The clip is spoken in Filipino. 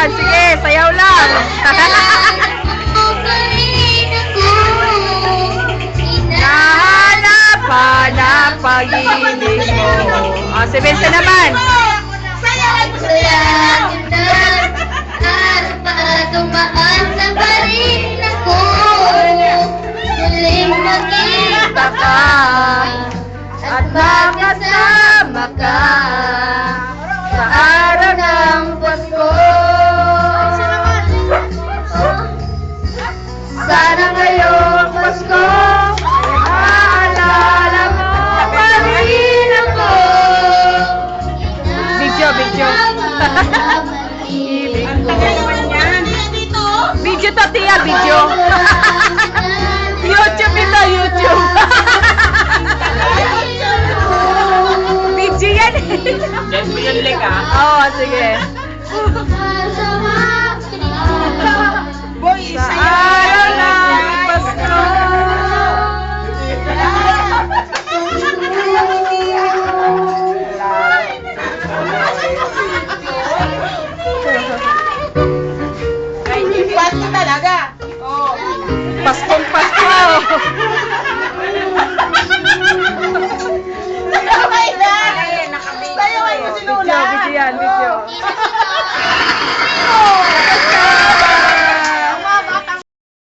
yan. Sige, sayaw lang. Nahanap pag-ibig mo. O, si Vincent naman. Sayang kita at patumaan sa parin ako. Muling makita ka at magkasama ka sa araw ng Pasko. Sana ngayong Pasko maalala mo pa rin ako. Video. Video to, Tia, video. YouTube ito, YouTube. Video yan. Yes, mo yun, Lek, ha? Oo, sige. Boy, Sa araw ng Pasko. Pasko talaga.